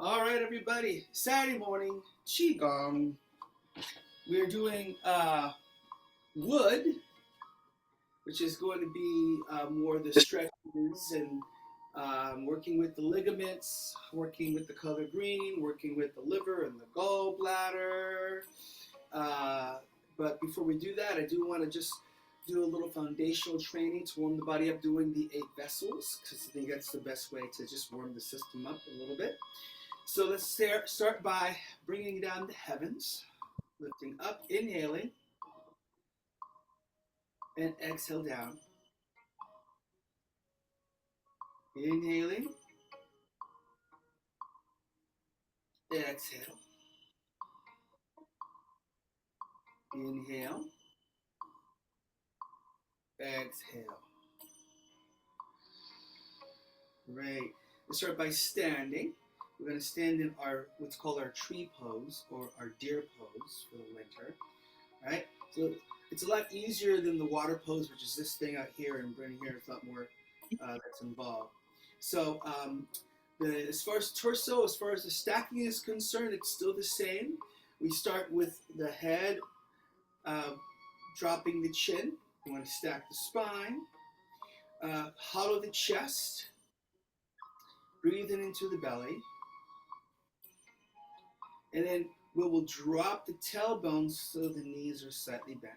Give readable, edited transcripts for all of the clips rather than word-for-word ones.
All right, everybody. Saturday morning, Qigong. We're doing wood, which is going to be more the stretches and working with the ligaments, working with the color green, working with the liver and the gallbladder. Uh, but before we do that, I do want to just do a little foundational training to warm the body up, doing the 8 vessels, because I think that's the best way to just warm the system up a little bit. So let's start by bringing down the heavens, lifting up, inhaling, and exhale down. Inhaling, exhale. Inhale, exhale. Great. Let's start by standing. We're going to stand in our what's called our tree pose or our deer pose for the winter. All right. So it's a lot easier than the water pose, which is this thing out here, and right here it's a lot more that's involved. So as far as torso, as far as the stacking is concerned, it's still the same. We start with the head, uh, dropping the chin. We want to stack the spine, hollow the chest, breathing into the belly, and then we will drop the tailbone so the knees are slightly bent.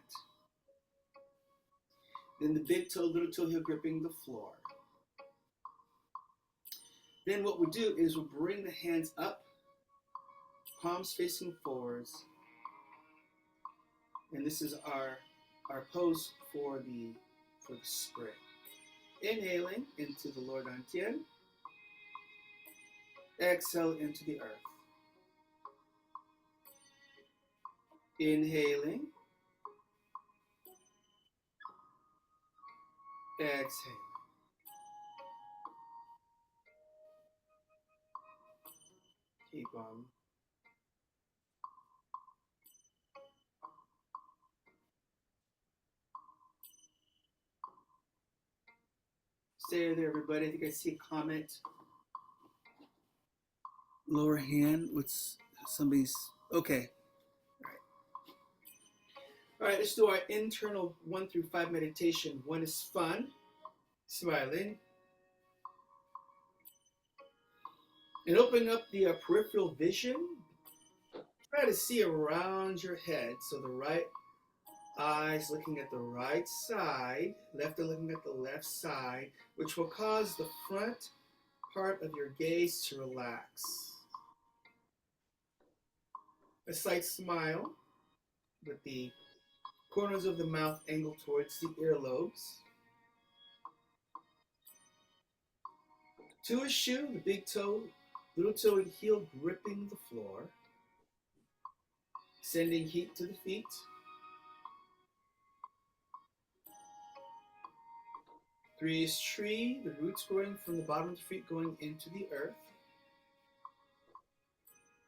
Then the big toe, little toe heel gripping the floor. Then what we'll do is we'll bring the hands up, palms facing forwards, and this is our pose for the spring. Inhaling into the Lord Antien, exhale into the earth. Inhaling, exhale. Keep on. Stay there, everybody. I think I see a comment. Lower hand. What's somebody's? Okay. All right. All right. Let's do our internal 1 through 5 meditation. 1 is fun, smiling, and opening up the peripheral vision. Try to see around your head. So the right eyes looking at the right side, left eye looking at the left side, which will cause the front part of your gaze to relax. A slight smile with the corners of the mouth angled towards the earlobes. 2 is shoe, the big toe, little toe and heel gripping the floor, sending heat to the feet. 3 is tree, the roots growing from the bottom of the feet going into the earth.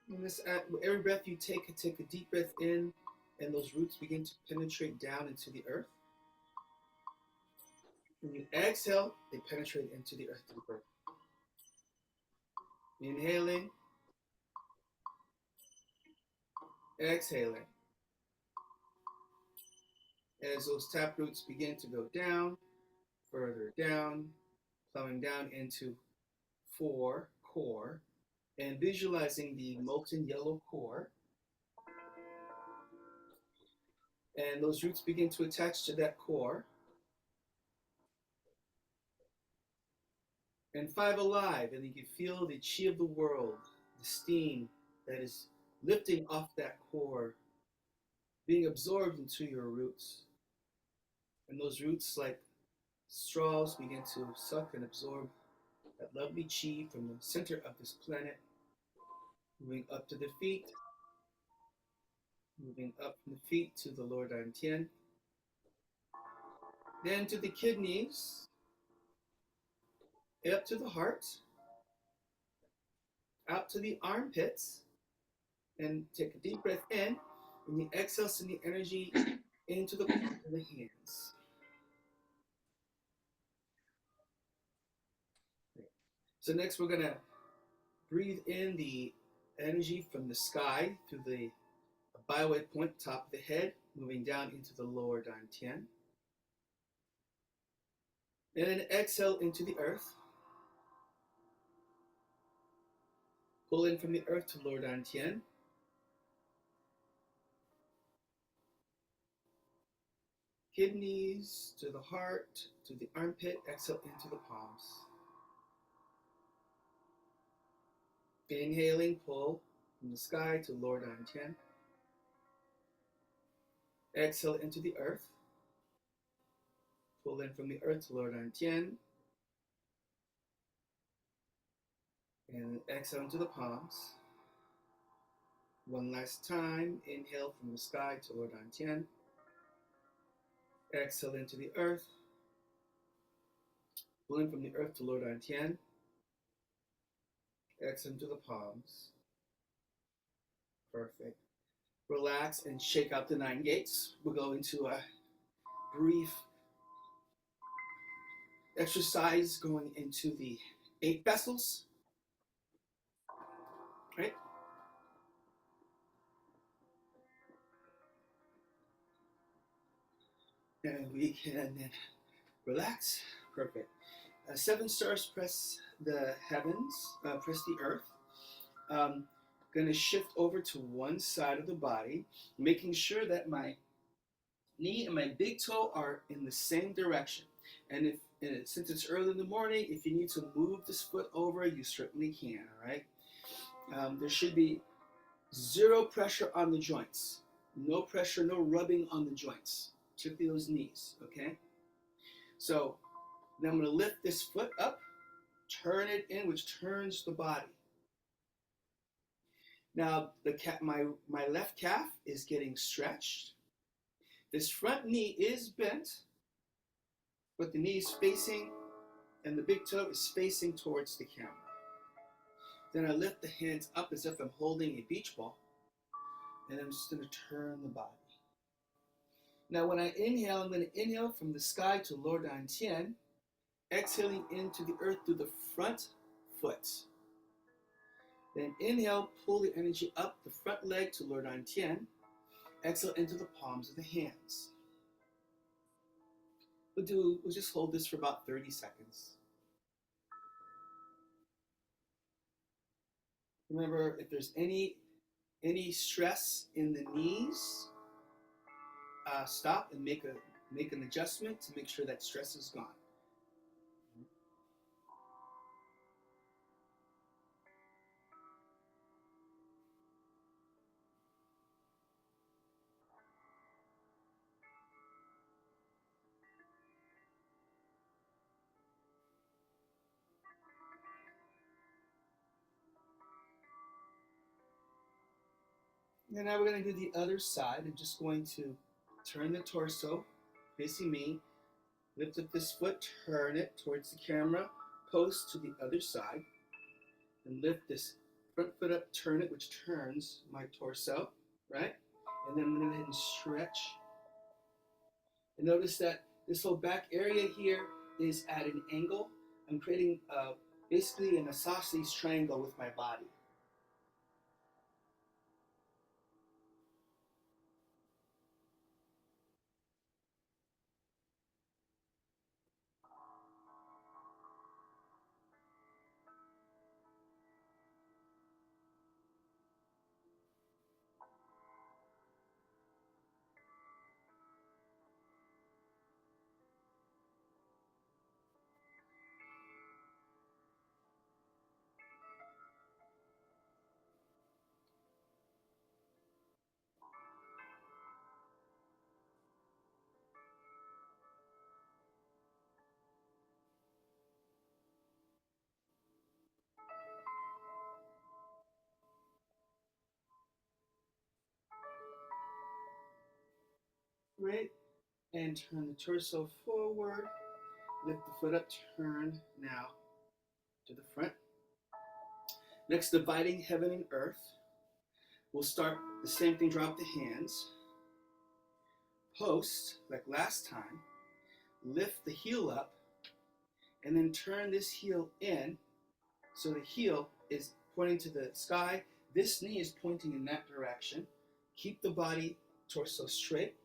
And this, every breath you take a deep breath in, and those roots begin to penetrate down into the earth. When you exhale, they penetrate into the earth deeper. Inhaling, exhaling. As those tap roots begin to go down, further down, plowing down into 4, core, and visualizing the molten yellow core. And those roots begin to attach to that core. And 5, alive, and you can feel the chi of the world, the steam that is lifting off that core, being absorbed into your roots. And those roots, like straws, begin to suck and absorb that lovely chi from the center of this planet, moving up to the feet, moving up from the feet to the Lord Antien, then to the kidneys, up to the heart, out to the armpits, and take a deep breath in. When you exhale, send the energy into the palm of the hands. So next we're gonna Breathe in the energy from the sky through the byway point, top of the head, moving down into the lower dantian. And then exhale into the earth. Pull in from the earth to lower dantian. Kidneys to the heart, to the armpit, exhale into the palms. Inhaling, pull from the sky to lower dantian. Exhale into the earth. Pull in from the earth to lower dantian. And exhale into the palms. One last time, inhale from the sky to lower dantian. Exhale into the earth. Pull in from the earth to lower dantian. Exhale into the palms. Perfect. Relax and shake out the 9 gates. We'll go into a brief exercise going into the 8 vessels. Right? And we can then relax. Perfect. 7 stars, press the heavens, press the earth. Going to shift over to one side of the body, making sure that my knee and my big toe are in the same direction. And since it's early in the morning, if you need to move this foot over, you certainly can, all right? There should be 0 pressure on the joints. No pressure, no rubbing on the joints, particularly those knees, okay? So then I'm going to lift this foot up, turn it in, which turns the body. Now, my left calf is getting stretched. This front knee is bent, but the knee is facing, and the big toe is facing towards the camera. Then I lift the hands up as if I'm holding a beach ball, and I'm just going to turn the body. Now, when I inhale, I'm going to inhale from the sky to lower dantian, exhaling into the earth through the front foot. Then inhale, pull the energy up the front leg to lower dantian. Exhale into the palms of the hands. We'll just hold this for about 30 seconds. Remember, if there's any stress in the knees, stop and make an adjustment to make sure that stress is gone. And now we're going to do the other side. I'm just going to turn the torso facing me, lift up this foot, turn it towards the camera, post to the other side, and lift this front foot up, turn it, which turns my torso, right? And then I'm going to go ahead and stretch. And notice that this whole back area here is at an angle. I'm creating basically an isosceles triangle with my body. Right? And turn the torso forward. Lift the foot up, turn now to the front. Next, dividing heaven and earth. We'll start the same thing, drop the hands. Post, like last time. Lift the heel up, and then turn this heel in so the heel is pointing to the sky. This knee is pointing in that direction. Keep the body torso straight.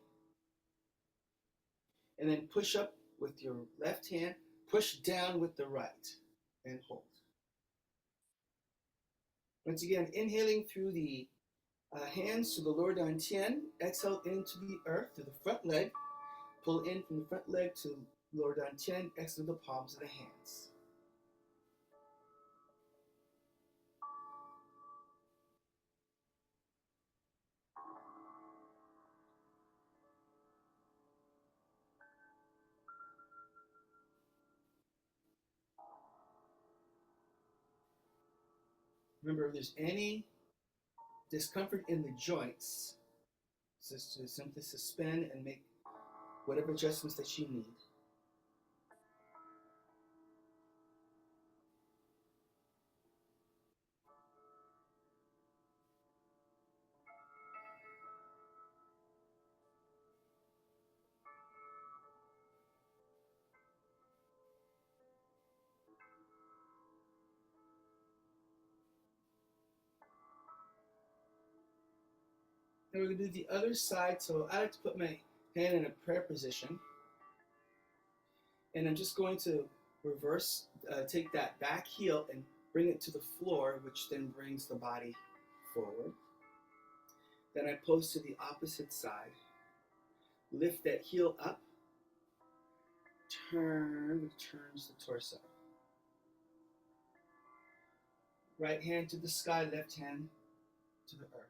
And then push up with your left hand. Push down with the right. And hold. Once again, inhaling through the hands to the lower dantian. Exhale into the earth to the front leg. Pull in from the front leg to lower dantian. Exhale the palms of the hands. Remember, if there's any discomfort in the joints, just to simply suspend and make whatever adjustments that you need. And we're going to do the other side. So I like to put my hand in a prayer position. And I'm just going to reverse, take that back heel and bring it to the floor, which then brings the body forward. Then I pose to the opposite side. Lift that heel up. Turn, which turns the torso. Right hand to the sky, left hand to the earth.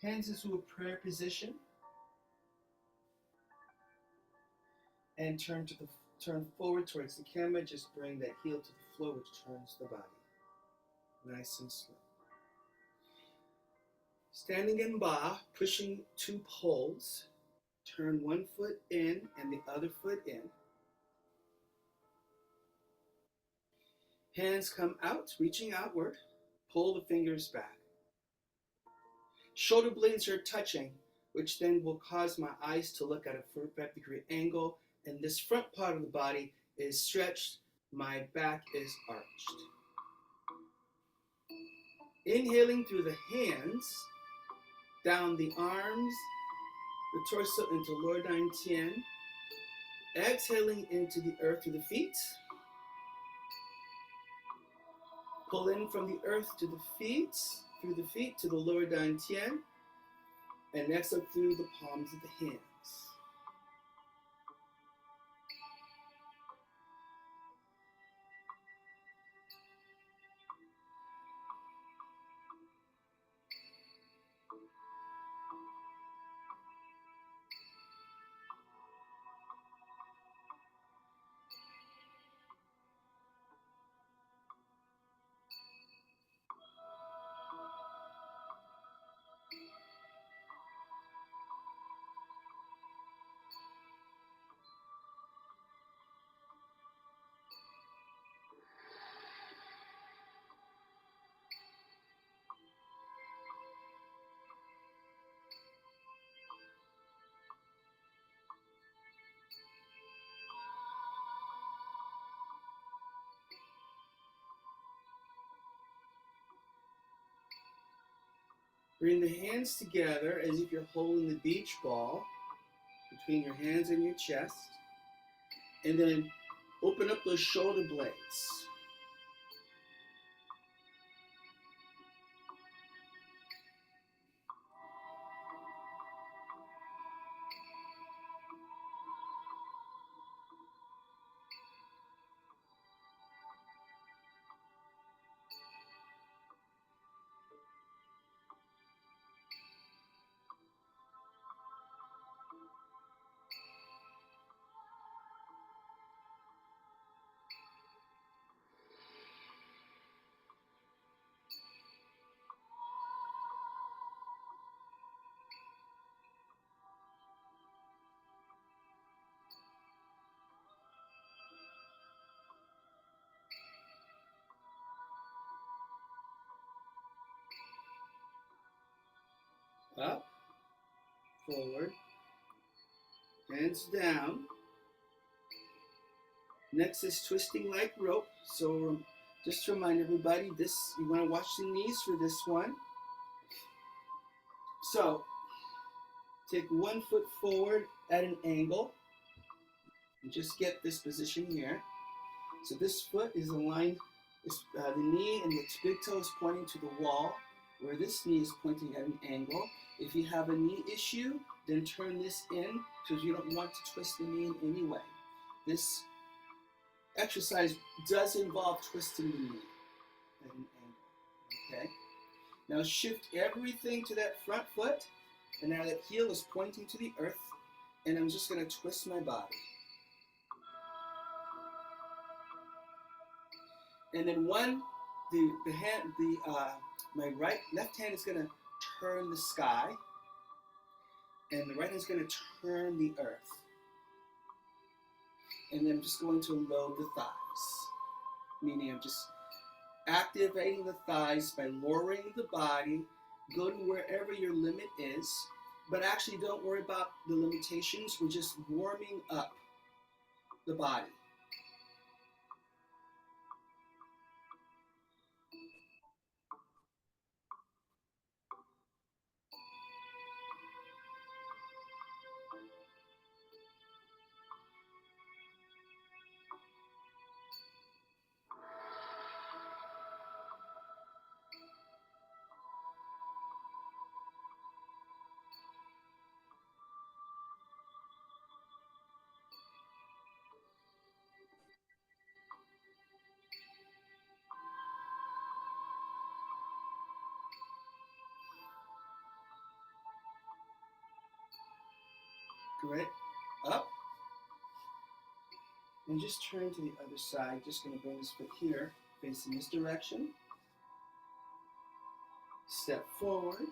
Hands into a prayer position. And turn forward towards the camera. Just bring that heel to the floor, which turns the body. Nice and slow. Standing in Ba, pushing two poles. Turn one foot in and the other foot in. Hands come out, reaching outward. Pull the fingers back. Shoulder blades are touching, which then will cause my eyes to look at a 45-degree angle, and this front part of the body is stretched. My back is arched. Inhaling through the hands, down the arms, the torso into lower dantian. Exhaling into the earth through the feet. Pull in from the earth to the feet, through the feet to the lower dantian, and exhale through the palms of the hands. Bring the hands together as if you're holding the beach ball between your hands and your chest. And then open up those shoulder blades. Up, forward, hands down. Next is twisting like rope. So just to remind everybody, this you want to watch the knees for this one. So take 1 foot forward at an angle and just get this position here. So this foot is aligned, the knee and the big toe is pointing to the wall, where this knee is pointing at an angle. If you have a knee issue, then turn this in because you don't want to twist the knee in any way. This exercise does involve twisting the knee at an angle. Okay? Now shift everything to that front foot, and now that heel is pointing to the earth, and I'm just going to twist my body. And then my left hand is going to turn the sky, and the right hand is going to turn the earth. And then I'm just going to load the thighs, meaning I'm just activating the thighs by lowering the body, go to wherever your limit is, but actually don't worry about the limitations. We're just warming up the body. Good. Up. And just turn to the other side. Just going to bring this foot here, facing this direction. Step forward.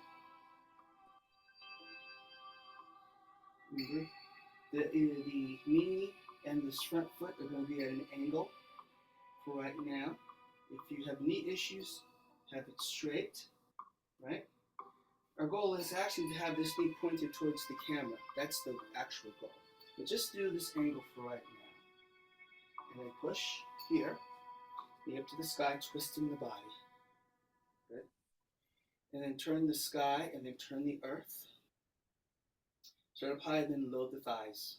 The knee and this front foot are going to be at an angle for right now. If you have knee issues, have it straight, right? Our goal is actually to have this knee pointed towards the camera. That's the actual goal. But just do this angle for right now. And then push here, knee up to the sky, twisting the body. Good. And then turn the sky, and then turn the earth. Start up high, and then load the thighs.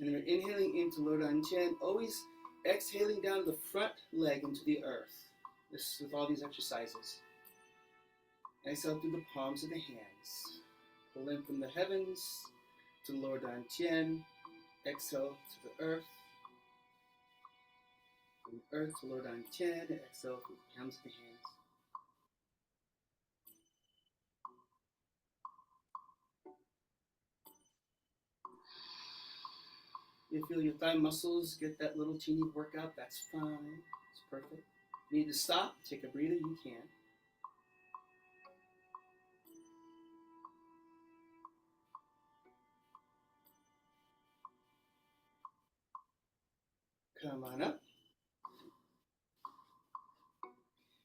And then we're inhaling into Lo Dan Tien, always exhaling down the front leg into the earth. This is with all these exercises. Exhale through the palms of the hands. Pull in from the heavens to Lo Dan Tien. Exhale to the earth. From the earth to Lo Dan Tien. Exhale through the palms of the hands. You feel your thigh muscles get that little teeny workout, that's fine. It's perfect. Need to stop, take a breather, you can. Come on up.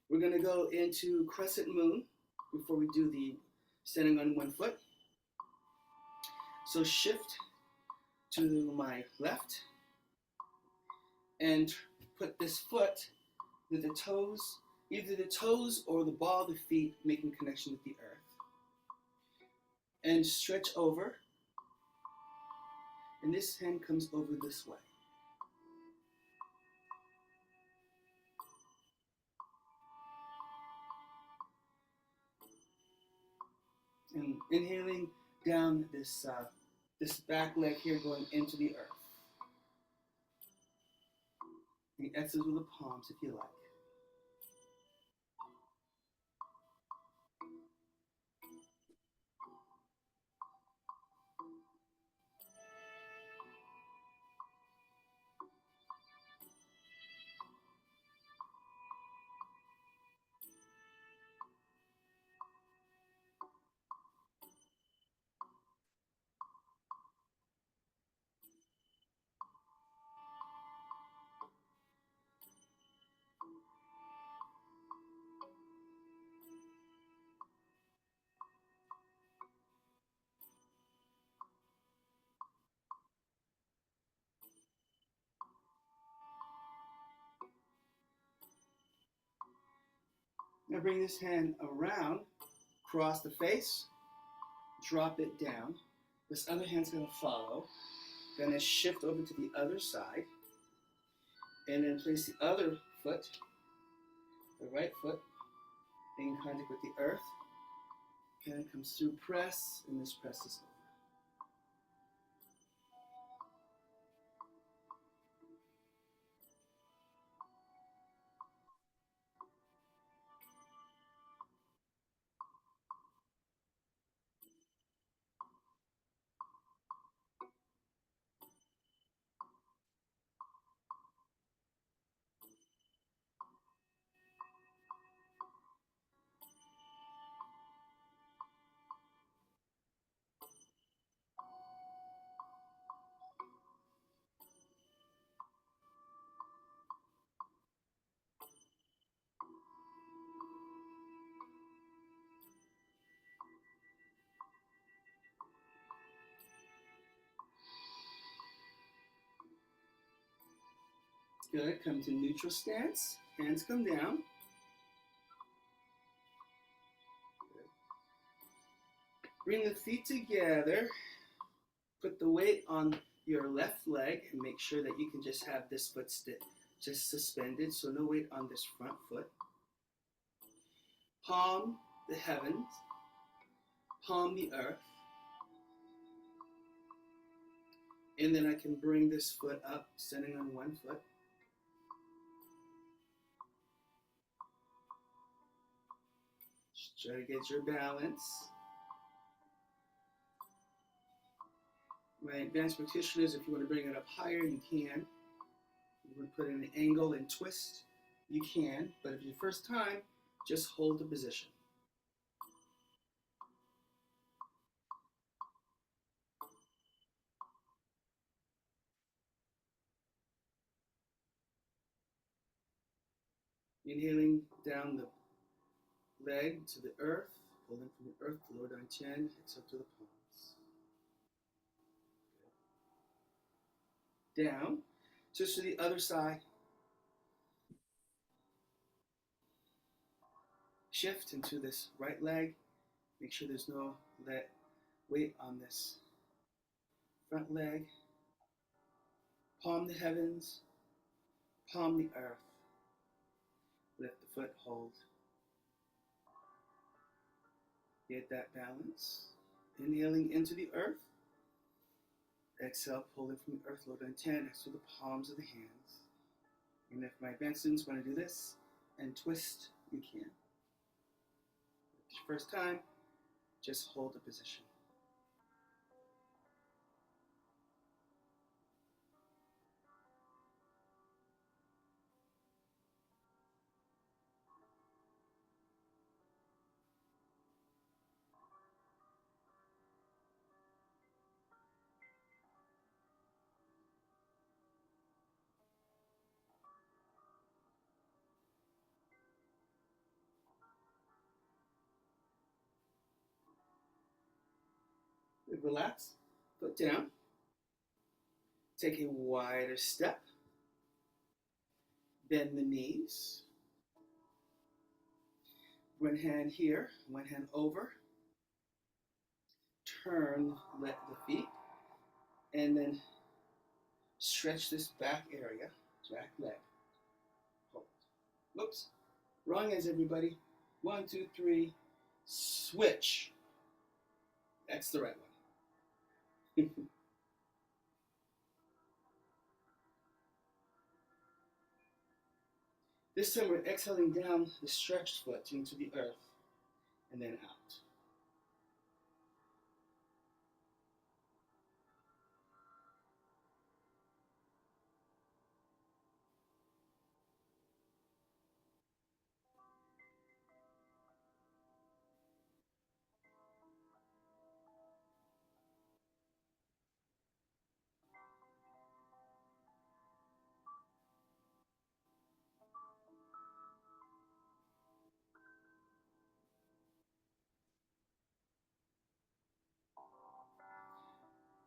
We're going to go into crescent moon before we do the standing on 1 foot. So shift to my left and put this foot with the toes, either the toes or the ball of the feet making connection with the earth. And stretch over. And this hand comes over this way. And inhaling down this back leg here going into the earth. And exhale with the palms if you like. Now bring this hand around, cross the face, drop it down. This other hand's going to follow. Going to shift over to the other side, and then place the other foot, the right foot, in contact with the earth. And it comes through press, and this press is over. Good. Come to neutral stance. Hands come down. Good. Bring the feet together. Put the weight on your left leg and make sure that you can just have this foot just suspended, so no weight on this front foot. Palm the heavens, palm the earth. And then I can bring this foot up, standing on one foot. Just try to get your balance. My advanced practitioners, if you want to bring it up higher, you can. You want to put in an angle and twist, you can. But if it's your first time, just hold the position. Inhaling down the leg to the earth, pulling from the earth to lower down chin, exhale to the palms. Good. Down. Switch to the other side. Shift into this right leg. Make sure there's no weight on this front leg. Palm the heavens, palm the earth. Lift the foot, hold. Get that balance. Inhaling into the earth. Exhale, pulling from the earth, lower down 10, next to the palms of the hands. And if my advanced students want to do this and twist, you can. If it's your first time, just hold the position. Relax, foot down. Take a wider step. Bend the knees. One hand here, one hand over. Turn the feet. And then stretch this back area. Back leg. Hold. Whoops. Wrong as everybody. 1, 2, 3. Switch. That's the right one. This time we're exhaling down the stretched foot into the earth and then out.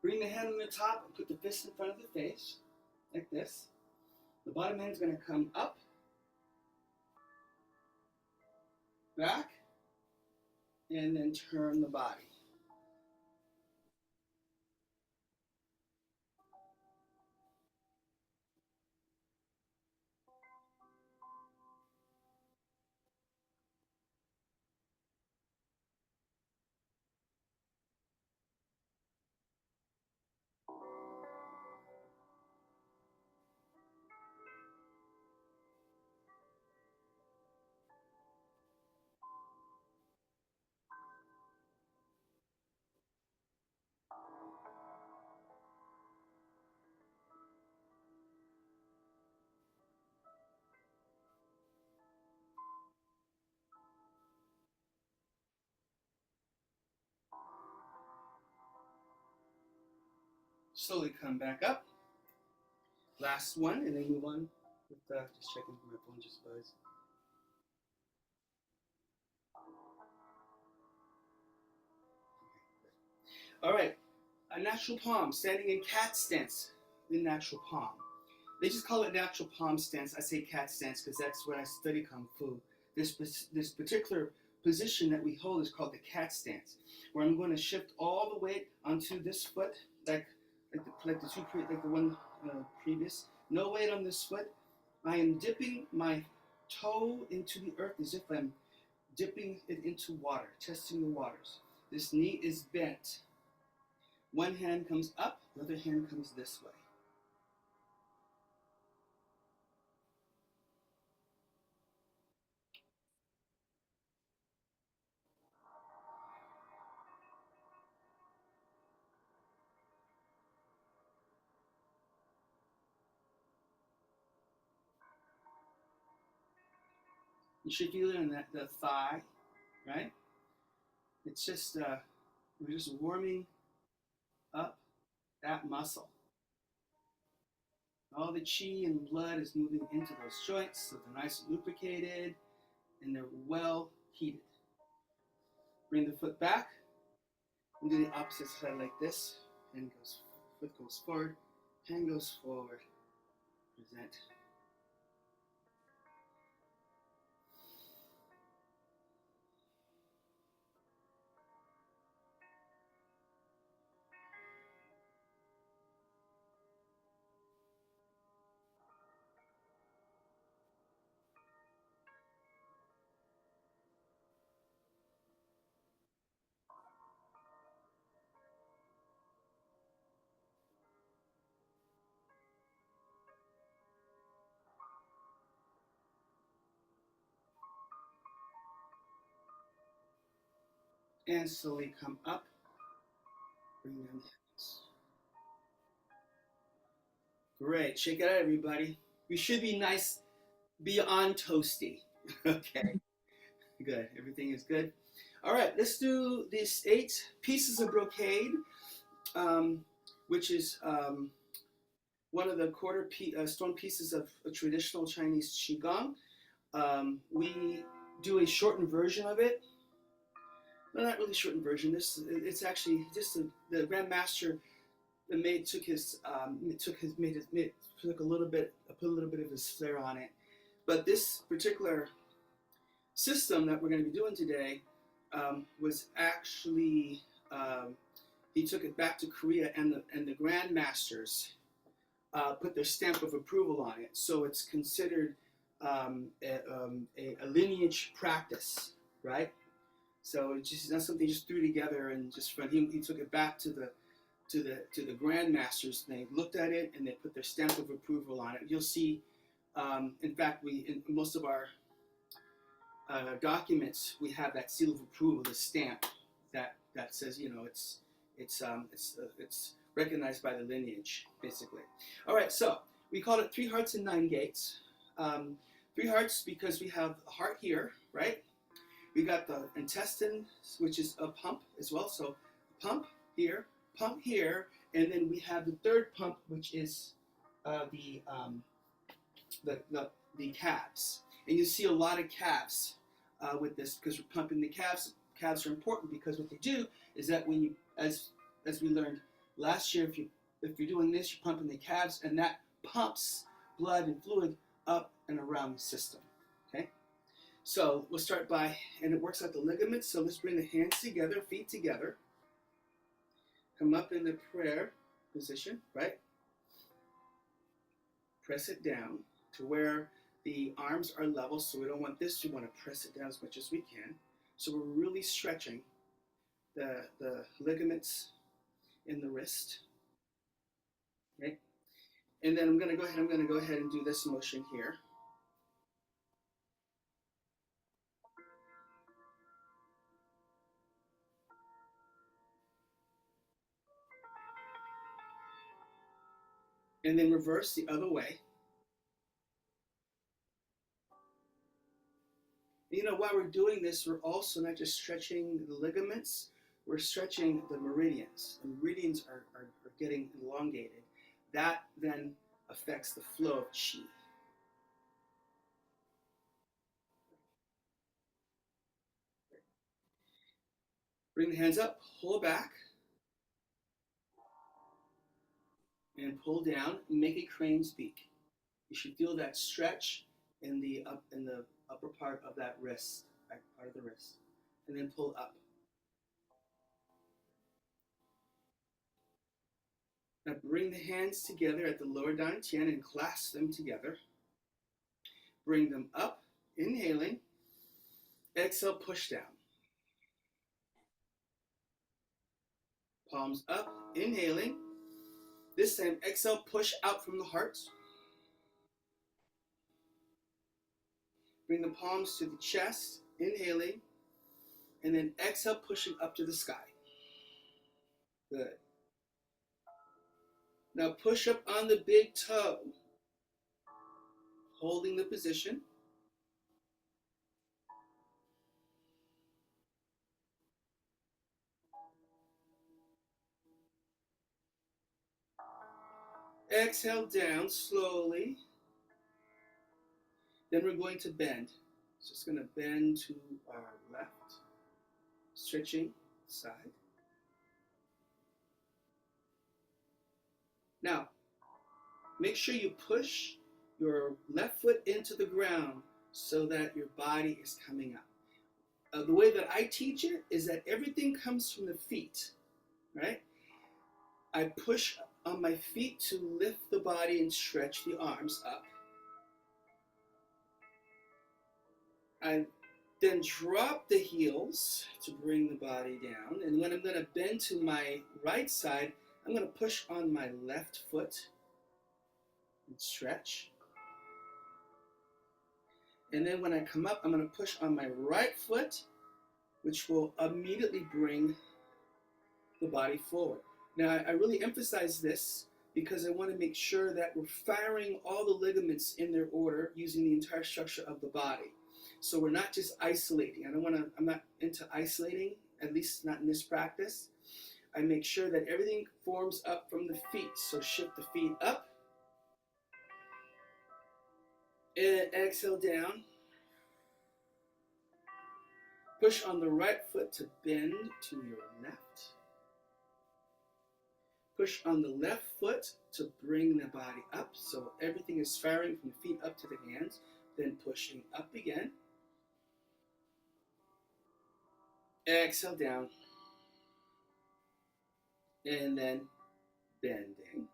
Bring the hand on the top and put the fist in front of the face, like this. The bottom hand is going to come up. back, and then turn the body. Slowly come back up. Last one, and then move on with just checking my phone just buzz. All right, a natural palm, standing in cat stance in natural palm. They just call it natural palm stance. I say cat stance because that's where I study Kung Fu. This particular position that we hold is called the cat stance, where I'm going to shift all the weight onto this foot, like the one previous. No weight on this foot. I am dipping my toe into the earth as if I'm dipping it into water, testing the waters. This knee is bent. One hand comes up, the other hand comes this way. You should feel it in the thigh, right? It's just we're just warming up that muscle. All the chi and blood is moving into those joints, so they're nice and lubricated and they're well heated. Bring the foot back and do the opposite side like this. Foot goes forward, hand goes forward. Present. And slowly come up. Bring down the hands. Great. Check it out, everybody. We should be nice, beyond toasty. Okay. Good. Everything is good. All right. Let's do these 8 pieces of brocade, which is one of the stone pieces of a traditional Chinese qigong. We do a shortened version of it. No, not really shortened version. It's actually just the Grand Master put a little bit of his flair on it. But this particular system that we're going to be doing today was actually he took it back to Korea, and the Grand Masters put their stamp of approval on it. So it's considered a lineage practice, right? So it's just not something he just threw together and just from him. He took it back to the Grand Masters. And they looked at it and they put their stamp of approval on it. You'll see. In fact, in most of our documents, we have that seal of approval, the stamp that says, it's recognized by the lineage, basically. All right, so we call it 3 hearts and 9 gates. 3 hearts because we have a heart here, right? We got the intestine, which is a pump as well. So pump here, and then we have the third pump, which is the calves. And you see a lot of calves with this because we're pumping the calves. Calves are important because what they do is that when you, as we learned last year, if you're doing this, you're pumping the calves, and that pumps blood and fluid up and around the system. Okay. So we'll start by, and it works out the ligaments. So let's bring the hands together, feet together. Come up in the prayer position, right? Press it down to where the arms are level. So we don't want this. We want to press it down as much as we can. So we're really stretching the ligaments in the wrist. Okay? And then I'm going to go ahead and do this motion here. And then reverse the other way. You know, while we're doing this, we're also not just stretching the ligaments, we're stretching the meridians. The meridians are getting elongated. That then affects the flow of chi. Bring the hands up, pull back, and pull down, and make a crane's beak. You should feel that stretch in the upper part of that wrist, back part of the wrist, and then pull up. Now bring the hands together at the lower dantian and clasp them together. Bring them up, inhaling. Exhale, push down. Palms up, inhaling. This time, exhale, push out from the heart. Bring the palms to the chest, inhaling. And then exhale, pushing up to the sky. Good. Now push up on the big toe. Holding the position. Exhale down slowly. Then we're going to bend. So it's going to bend to our left. Stretching side. Now, make sure you push your left foot into the ground so that your body is coming up. The way that I teach it is that everything comes from the feet, right? I push on my feet to lift the body and stretch the arms up. I then drop the heels to bring the body down. And when I'm going to bend to my right side, I'm going to push on my left foot and stretch. And then when I come up, I'm going to push on my right foot, which will immediately bring the body forward. Now, I really emphasize this because I want to make sure that we're firing all the ligaments in their order using the entire structure of the body. So we're not just isolating. I'm not into isolating, at least not in this practice. I make sure that everything forms up from the feet. So shift the feet up. And exhale down. Push on the right foot to bend to your left. Push on the left foot to bring the body up. So everything is firing from the feet up to the hands. Then pushing up again. Exhale down. And then bending.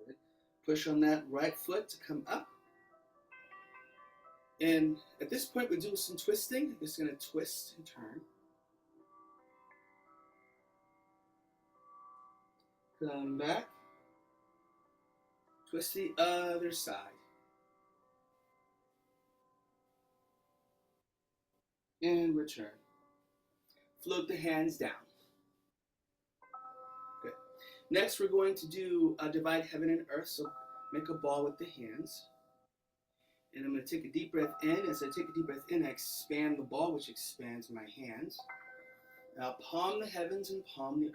Good. Push on that right foot to come up. And at this point, we do some twisting. It's going to twist and turn. Come back. Twist the other side. And return. Float the hands down. Good. Next, we're going to do divide heaven and earth. So make a ball with the hands. And I'm going to take a deep breath in. As I take a deep breath in, I expand the ball, which expands my hands. Now palm the heavens and palm the earth.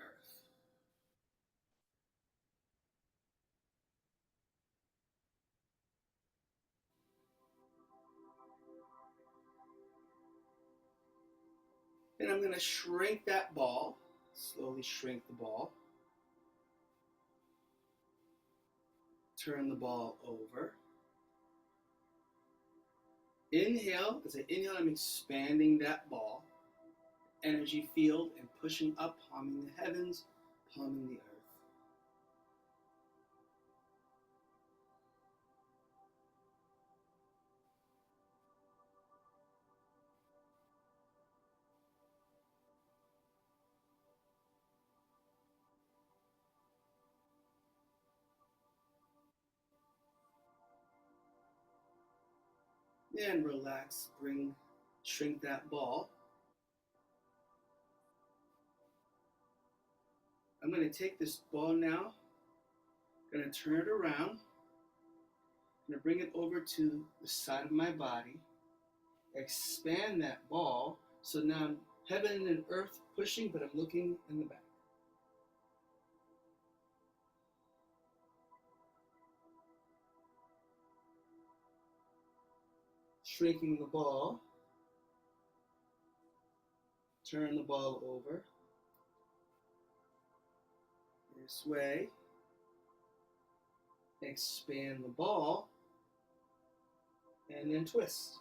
Then I'm going to shrink that ball. Slowly shrink the ball. Turn the ball over. Inhale, as I inhale, I'm expanding that ball, energy field, and pushing up, palming the heavens, palming the earth. And relax, shrink that ball. I'm going to take this ball now, going to turn it around, going to bring it over to the side of my body, expand that ball, so now I'm heaven and earth pushing, but I'm looking in the back. Shrinking the ball, turn the ball over, this way, expand the ball, and then twist.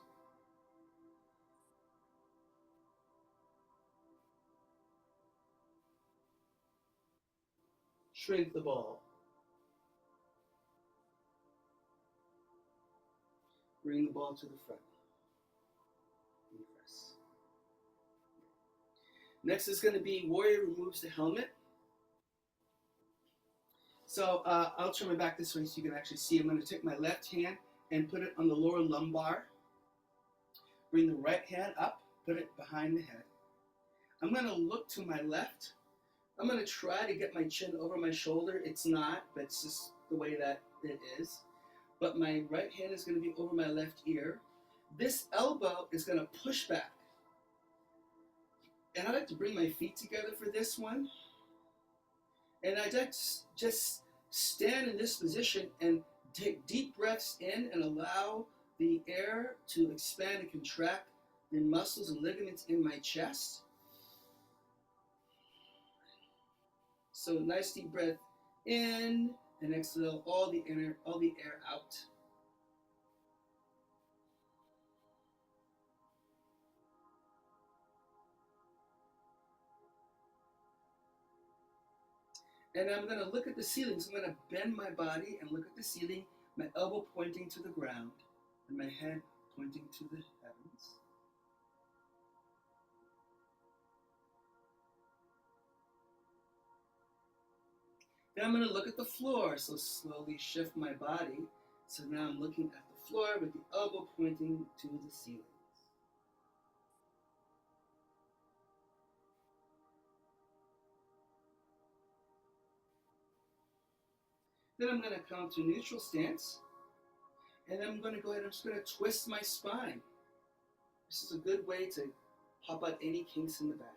Shrink the ball. Bring the ball to the front. And press. Next is going to be warrior removes the helmet. So I'll turn my back this way so you can actually see. I'm going to take my left hand and put it on the lower lumbar. Bring the right hand up, put it behind the head. I'm going to look to my left. I'm going to try to get my chin over my shoulder. It's not, but it's just the way that it is. But my right hand is going to be over my left ear. This elbow is going to push back. And I like to bring my feet together for this one. And I just stand in this position and take deep breaths in and allow the air to expand and contract the muscles and ligaments in my chest. So nice deep breath in and exhale all the air out. And I'm going to look at the ceiling. So I'm going to bend my body and look at the ceiling, my elbow pointing to the ground and my head pointing to the heavens. Then I'm going to look at the floor. So slowly shift my body. So now I'm looking at the floor with the elbow pointing to the ceiling. Then I'm going to come to neutral stance. And then I'm going to go ahead and I'm just going to twist my spine. This is a good way to pop out any kinks in the back.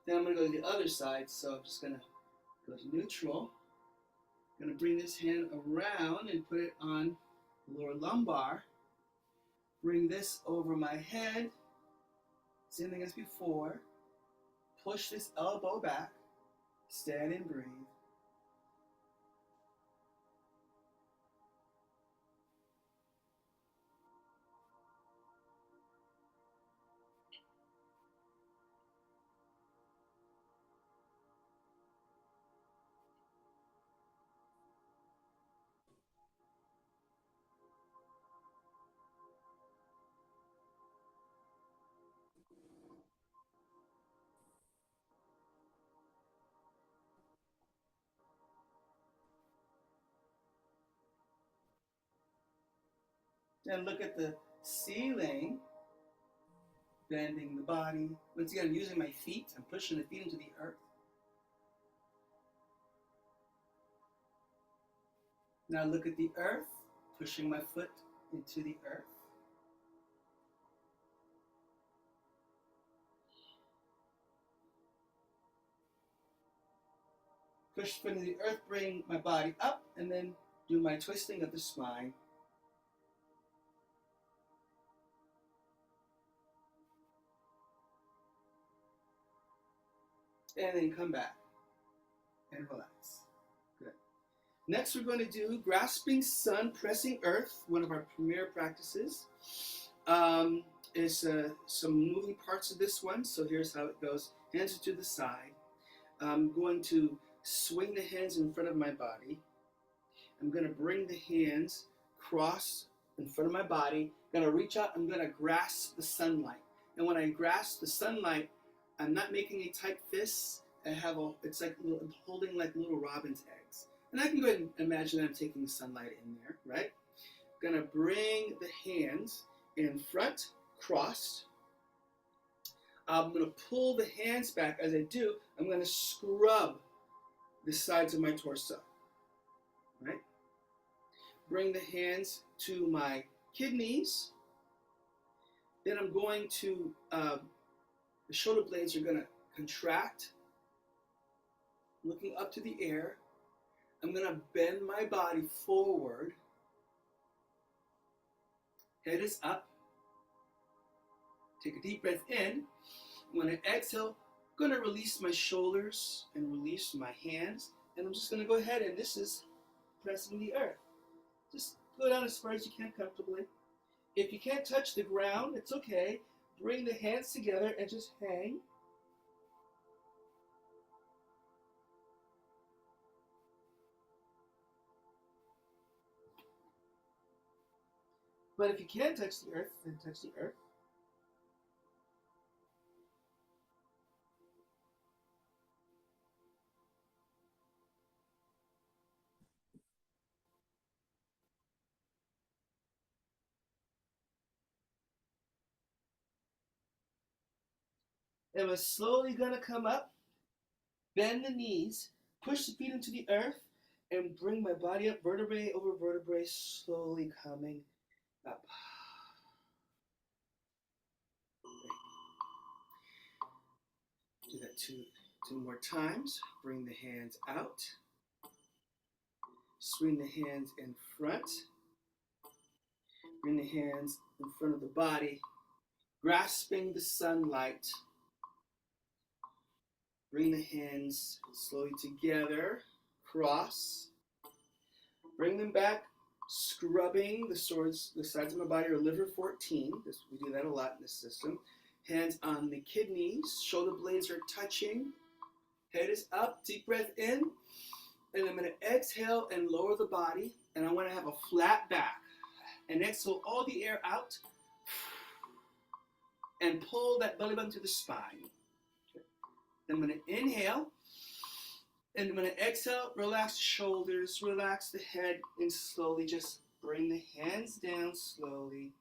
Then I'm going to go to the other side. So I'm just going to go to neutral. I'm going to bring this hand around and put it on the lower lumbar. Bring this over my head. Same thing as before. Push this elbow back. Stand and breathe. Then look at the ceiling. Bending the body. Once again, I'm using my feet. I'm pushing the feet into the earth. Now look at the earth. Pushing my foot into the earth. Push foot into the earth, bring my body up, and then do my twisting of the spine. And then come back and relax. Next, we're going to do grasping sun, pressing earth, one of our premier practices. Is some moving parts of this one. So here's how it goes. Hands are to the side. I'm going to swing the hands in front of my body. I'm going to bring the hands cross in front of my body. I'm going to reach out. I'm going to grasp the sunlight. And when I grasp the sunlight, I'm not making a tight fist. It's like I'm holding like little robin's eggs. And I can go ahead and imagine I'm taking sunlight in there, right? I'm going to bring the hands in front, crossed. I'm going to pull the hands back. As I do, I'm going to scrub the sides of my torso, right? Bring the hands to my kidneys. Then I'm going to, the shoulder blades are going to contract, looking up to the air. I'm going to bend my body forward. Head is up. Take a deep breath in. When I exhale, I'm going to release my shoulders and release my hands. And I'm just going to go ahead, and this is pressing the earth. Just go down as far as you can comfortably. If you can't touch the ground, it's okay. Bring the hands together and just hang. But if you can't touch the earth, then touch the earth. And we're slowly going to come up, bend the knees, push the feet into the earth, and bring my body up, vertebrae over vertebrae, slowly coming up. Do that two more times. Bring the hands out. Swing the hands in front. Bring the hands in front of the body, grasping the sunlight. Bring the hands slowly together, cross. Bring them back, scrubbing the sides of my body, or liver 14. We do that a lot in this system. Hands on the kidneys, shoulder blades are touching. Head is up, deep breath in. And I'm going to exhale and lower the body. And I want to have a flat back. And exhale all the air out. And pull that belly button to the spine. Then I'm going to inhale. And I'm going to exhale, relax the shoulders, relax the head, and slowly just bring the hands down slowly.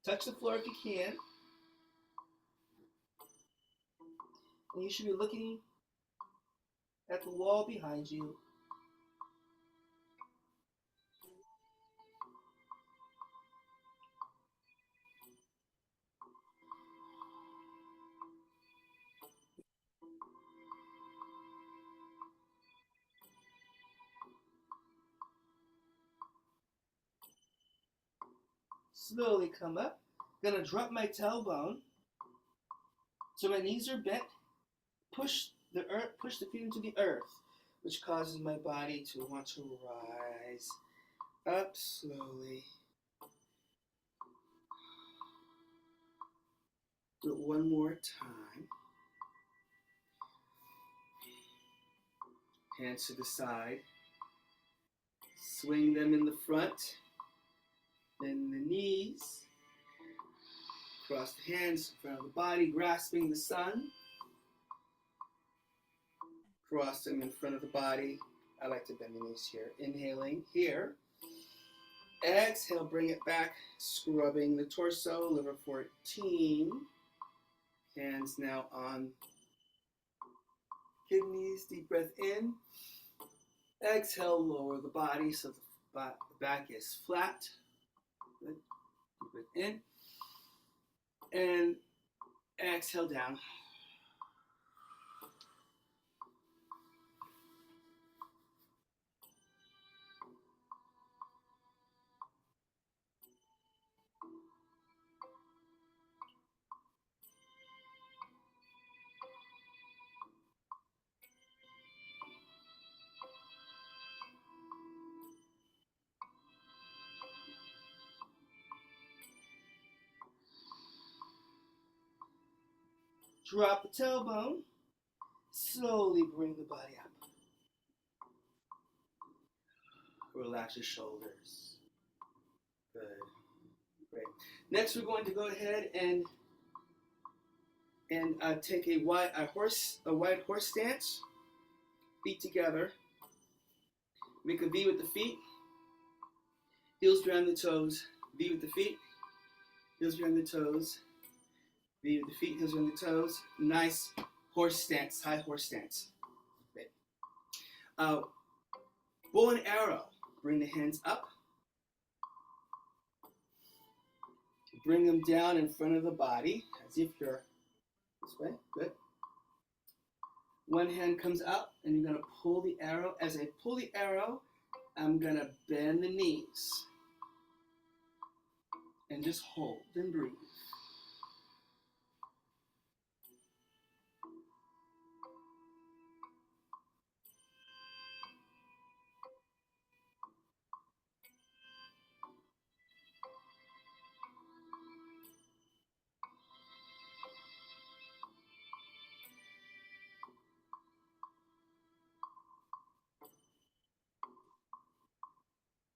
Touch the floor if you can. And you should be looking at the wall behind you. Slowly come up. Gonna drop my tailbone so my knees are bent. Push the feet into the earth, which causes my body to want to rise up slowly. Do it one more time. Hands to the side. Swing them in the front. Then the knees. Cross the hands in front of the body, grasping the sun. Cross them in front of the body. I like to bend the knees here. Inhaling here. Exhale, bring it back, scrubbing the torso, liver 14. Hands now on kidneys, deep breath in. Exhale, lower the body so the back is flat. Good. Deep breath in. And exhale down. Drop the tailbone. Slowly bring the body up. Relax your shoulders. Good. Great. Next, we're going to go ahead and take a wide horse stance. Feet together. Make a V with the feet. Heels behind the toes. V with the feet. Heels behind the toes. V with the feet. Heels behind the toes. Nice horse stance. High horse stance. Great. Bow and arrow. Bring the hands up. Bring them down in front of the body as if you're this way. Good. One hand comes up and you're going to pull the arrow. As I pull the arrow, I'm going to bend the knees. And just hold and breathe.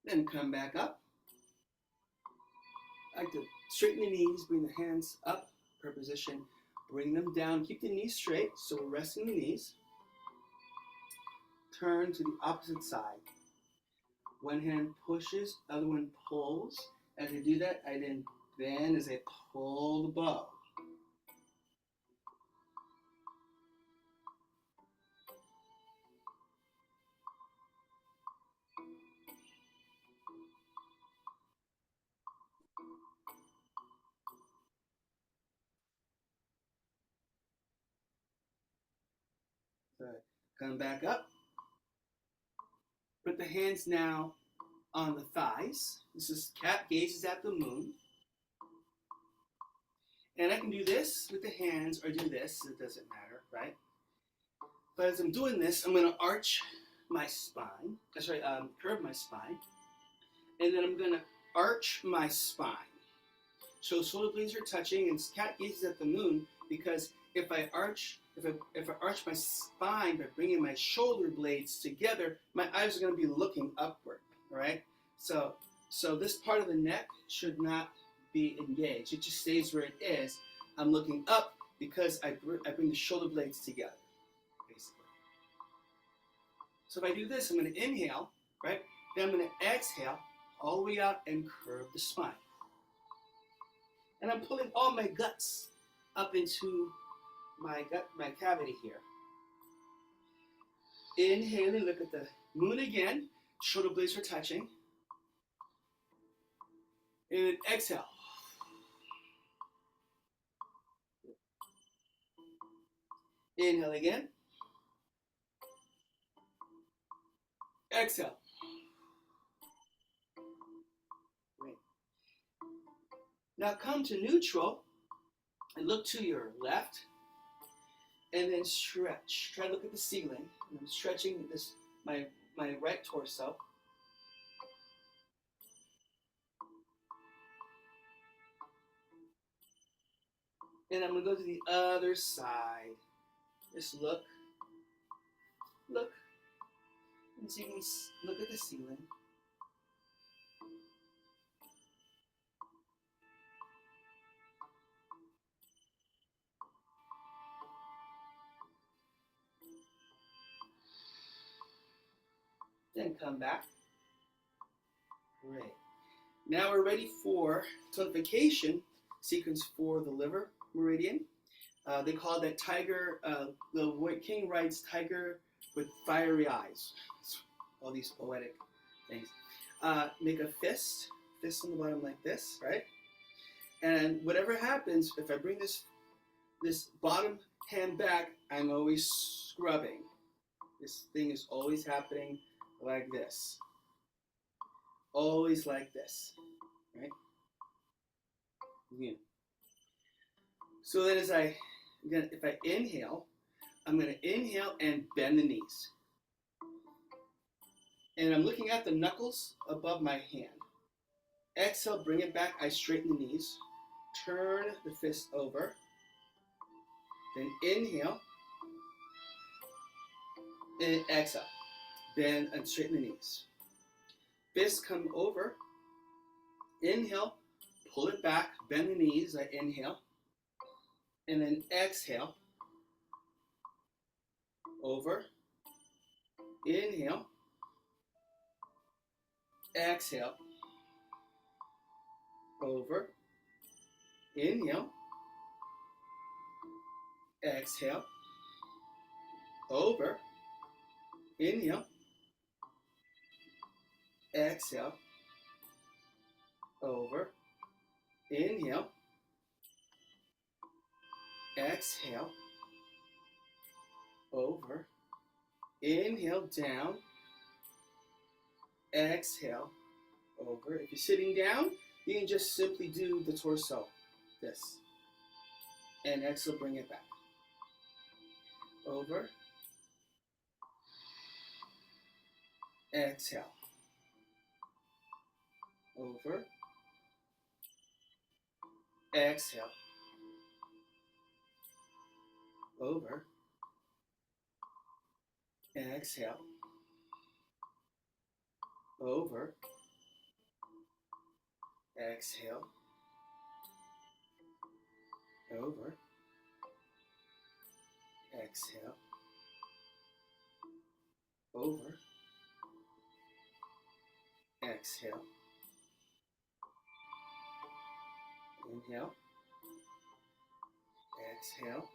Then come back up. I like to straighten the knees, bring the hands up per position, bring them down, keep the knees straight, so we're resting the knees. Turn to the opposite side. One hand pushes, other one pulls. As I do that, I then bend as I pull the bow. Good. Come back up. Put the hands now on the thighs. This is cat gazes at the moon. And I can do this with the hands or do this. It doesn't matter, right? But as I'm doing this, I'm going to arch my spine. Curve my spine. And then I'm going to arch my spine. So shoulder blades are touching, and cat gazes at the moon because if I arch my spine by bringing my shoulder blades together, my eyes are going to be looking upward. All right. So this part of the neck should not be engaged. It just stays where it is. I'm looking up because I bring the shoulder blades together, basically. So if I do this, I'm going to inhale, right? Then I'm going to exhale all the way out and curve the spine. And I'm pulling all my guts up into my cavity here. Inhaling, look at the moon again. Shoulder blades are touching. And then exhale. Inhale again. Exhale. Great. Now come to neutral and look to your left and then stretch. Try to look at the ceiling. And I'm stretching my right torso. And I'm going to go to the other side. Just look. And so you can look at the ceiling. Then come back. Great. Now we're ready for tonification sequence for the liver meridian. They call that tiger, the White King rides tiger with fiery eyes. All these poetic things. Make a fist on the bottom like this, right? And whatever happens, if I bring this bottom hand back, I'm always scrubbing. This thing is always happening like this. Always like this, right? Yeah. So then if I inhale, I'm going to inhale and bend the knees. And I'm looking at the knuckles above my hand. Exhale, bring it back. I straighten the knees. Turn the fist over. Then inhale and exhale. Bend and straighten the knees. Fists come over. Inhale, pull it back, bend the knees. I inhale. And then exhale. Over. Inhale. Exhale. Over. Inhale. Exhale. Over. Inhale. Exhale. Over. Inhale. Exhale. Over. Inhale down. Exhale. Over. If you're sitting down, you can just simply do the torso. This. And exhale, bring it back. Over. Exhale. Over. Exhale. Over. Exhale. Over. Exhale. Over. Exhale. Over. Exhale. Inhale. Exhale.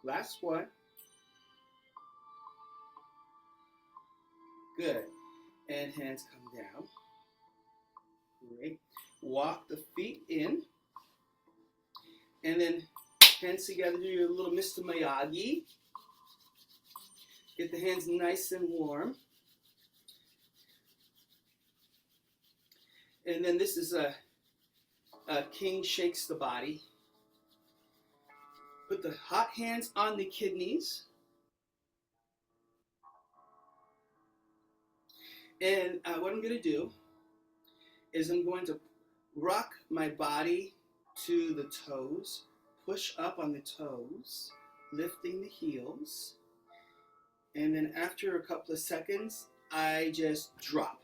Last one. Good. And hands come down. Great. Walk the feet in. And then hands together, do your little Mr. Miyagi. Get the hands nice and warm. And then this is a king shakes the body. Put the hot hands on the kidneys. And what I'm going to do is I'm going to rock my body to the toes, push up on the toes, lifting the heels. And then after a couple of seconds, I just drop.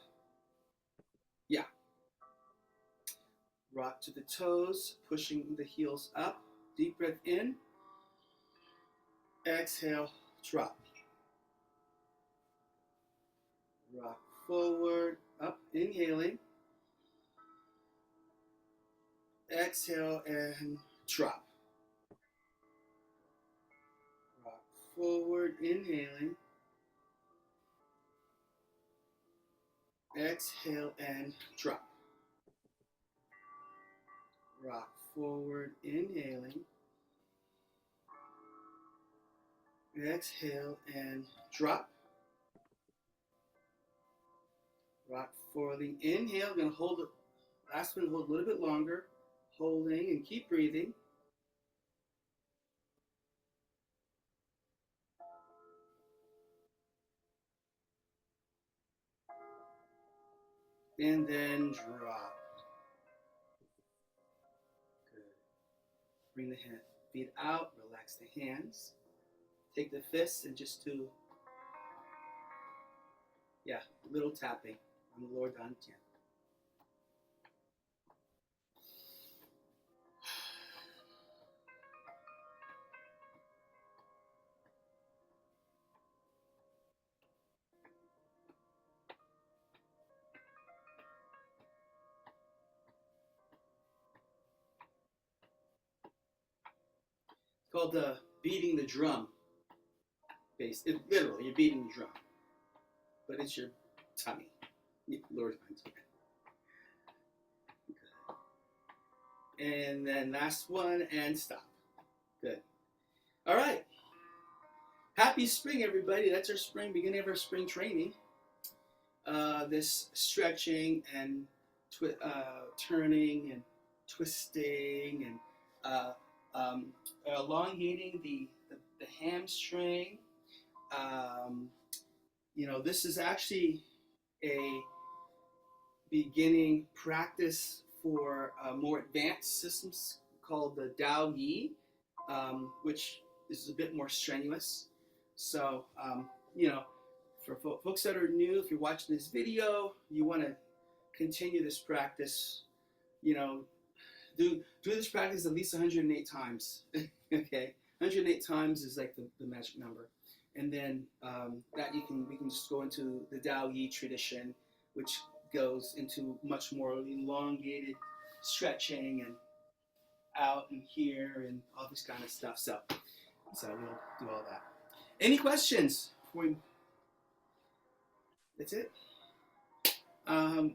Yeah. Rock to the toes, pushing the heels up. Deep breath in. Exhale, drop. Rock forward, up, inhaling. Exhale and drop. Rock forward, inhaling. Exhale and drop. Rock forward, inhaling. Exhale and drop. Rock forward, inhale. I'm going to hold it. Last one, hold a little bit longer. Holding and keep breathing. And then drop. Good. Bring the feet out. Relax the hands. Take the fists and just do, little tapping on the lower dantian. It's called beating the drum. Literally, you're beating the drum. But it's your tummy. Lower dantian. And then last one and stop. Good. All right. Happy spring, everybody. That's our spring, beginning of our spring training. This stretching and turning and twisting and elongating the hamstring. This is actually a beginning practice for more advanced systems called the Dao Yi, which is a bit more strenuous. So, you know, for folks that are new, if you're watching this video, you want to continue this practice, you know, do this practice at least 108 times. Okay, 108 times is like the magic number, and then that we can just go into the Dao Yi tradition, which goes into much more elongated stretching and out and here and all this kind of stuff. So we'll do all that. Any questions? That's it.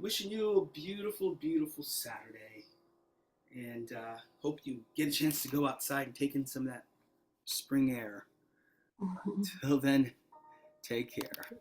Wishing you a beautiful, beautiful Saturday, and hope you get a chance to go outside and take in some of that spring air. Till then, take care.